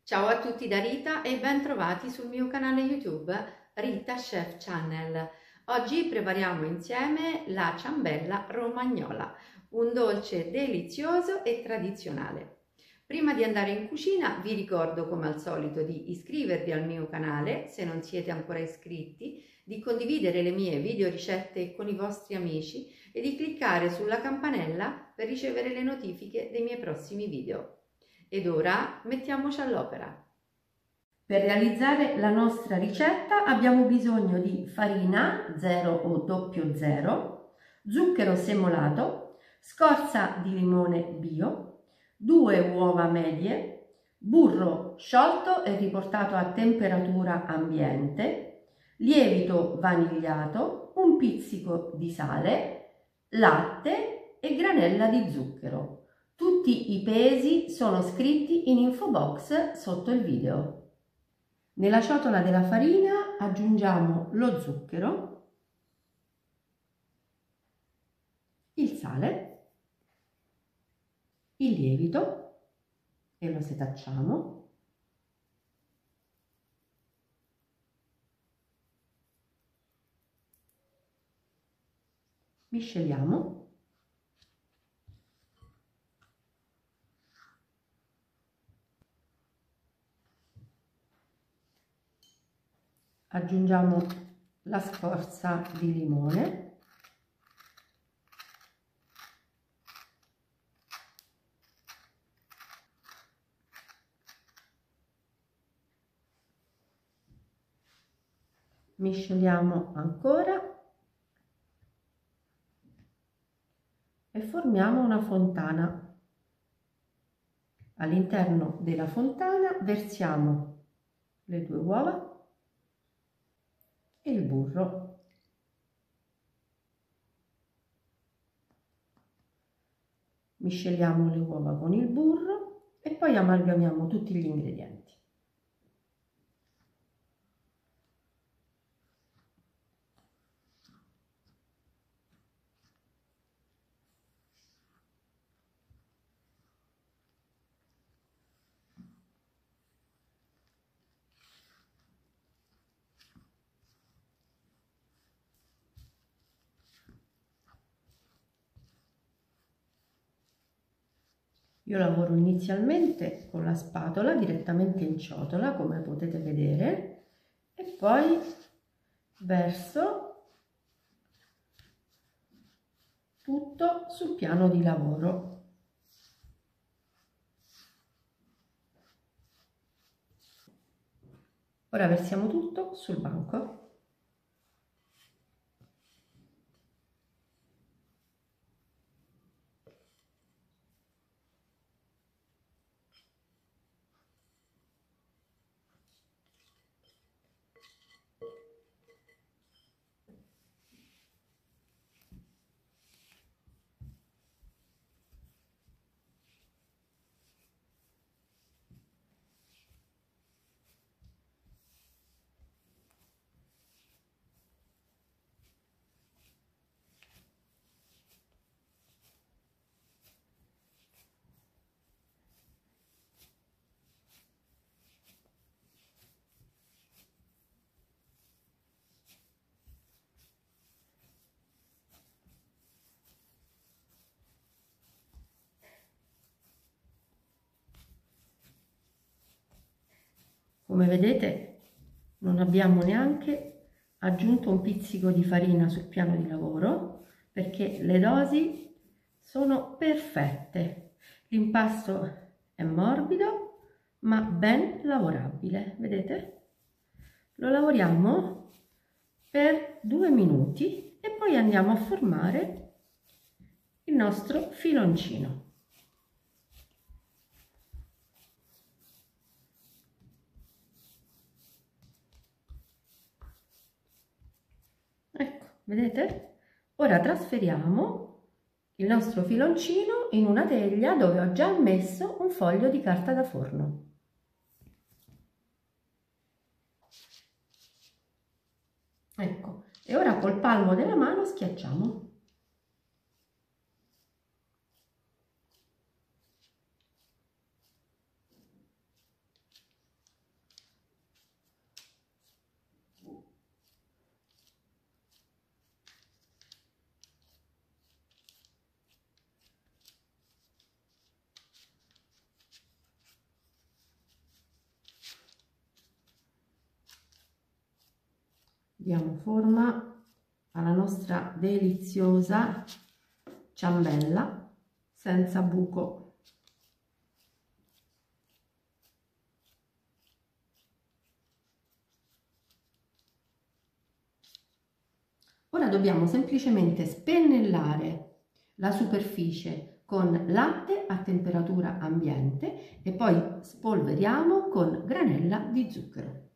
Ciao a tutti da Rita e ben trovati sul mio canale YouTube Rita Chef Channel. Oggi prepariamo insieme la ciambella romagnola, un dolce delizioso e tradizionale. Prima di andare in cucina vi ricordo come al solito di iscrivervi al mio canale se non siete ancora iscritti, di condividere le mie video ricette con i vostri amici e di cliccare sulla campanella per ricevere le notifiche dei miei prossimi video. Ed ora mettiamoci all'opera. Per realizzare la nostra ricetta abbiamo bisogno di farina 0 o 00, zucchero semolato, scorza di limone bio, 2 uova medie, burro sciolto e riportato a temperatura ambiente, lievito vanigliato, un pizzico di sale, latte e granella di zucchero. Tutti i pesi sono scritti in info box sotto il video. Nella ciotola della farina aggiungiamo lo zucchero, il sale, il lievito e lo setacciamo. Misceliamo. Aggiungiamo la scorza di limone, misceliamo ancora e formiamo una fontana. All'interno della fontana versiamo le 2 uova e il burro. Misceliamo le uova con il burro e poi amalgamiamo tutti gli ingredienti. Io lavoro inizialmente con la spatola direttamente in ciotola, come potete vedere, e poi verso tutto sul piano di lavoro. Ora versiamo tutto sul banco. Come vedete non abbiamo neanche aggiunto un pizzico di farina sul piano di lavoro perché le dosi sono perfette. L'impasto è morbido ma ben lavorabile, vedete? Lo lavoriamo per 2 minuti e poi andiamo a formare il nostro filoncino. Ecco, vedete? Ora trasferiamo il nostro filoncino in una teglia dove ho già messo un foglio di carta da forno. Ecco, e ora col palmo della mano schiacciamo. diamo forma alla nostra deliziosa ciambella senza buco. Ora dobbiamo semplicemente spennellare la superficie con latte a temperatura ambiente e poi spolveriamo con granella di zucchero.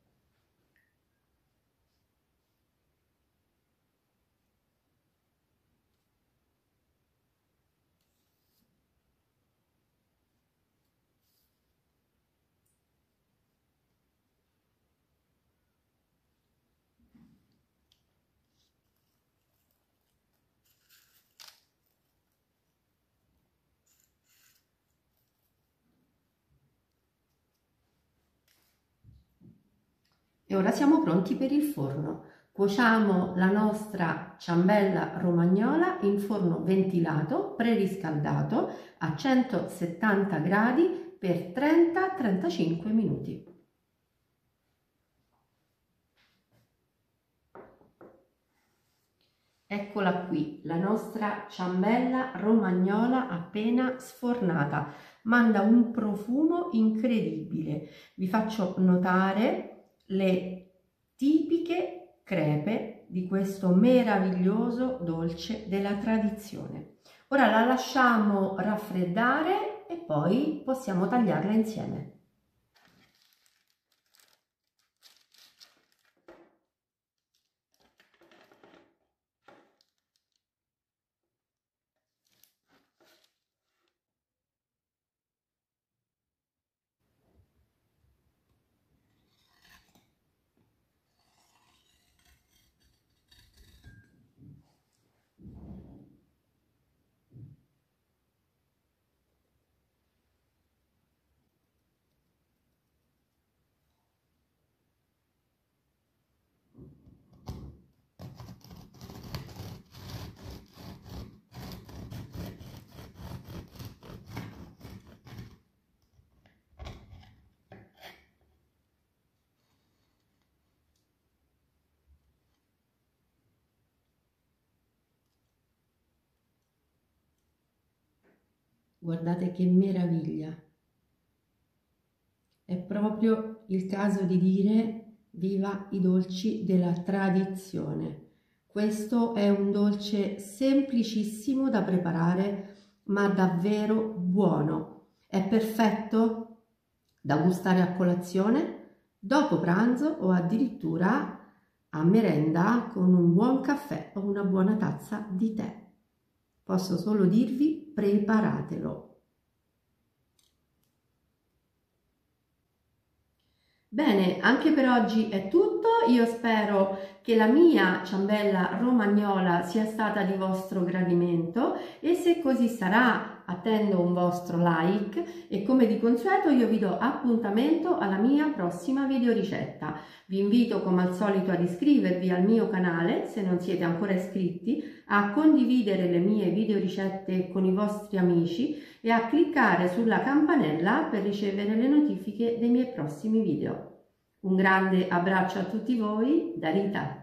E ora siamo pronti per il forno. Cuociamo la nostra ciambella romagnola in forno ventilato, preriscaldato a 170 gradi per 30-35 minuti. Eccola qui, la nostra ciambella romagnola appena sfornata. Manda un profumo incredibile. Vi faccio notare le tipiche crepe di questo meraviglioso dolce della tradizione. Ora la lasciamo raffreddare e poi possiamo tagliarla insieme. Guardate che meraviglia! È proprio il caso di dire viva i dolci della tradizione. Questo è un dolce semplicissimo da preparare, ma davvero buono. È perfetto da gustare a colazione, dopo pranzo o addirittura a merenda con un buon caffè o una buona tazza di tè. Posso solo dirvi, preparatelo. Bene, anche per oggi è tutto. Io spero che la mia ciambella romagnola sia stata di vostro gradimento e se così sarà attendo un vostro like e come di consueto io vi do appuntamento alla mia prossima videoricetta. Vi invito come al solito ad iscrivervi al mio canale se non siete ancora iscritti, a condividere le mie videoricette con i vostri amici e a cliccare sulla campanella per ricevere le notifiche dei miei prossimi video. Un grande abbraccio a tutti voi da Rita.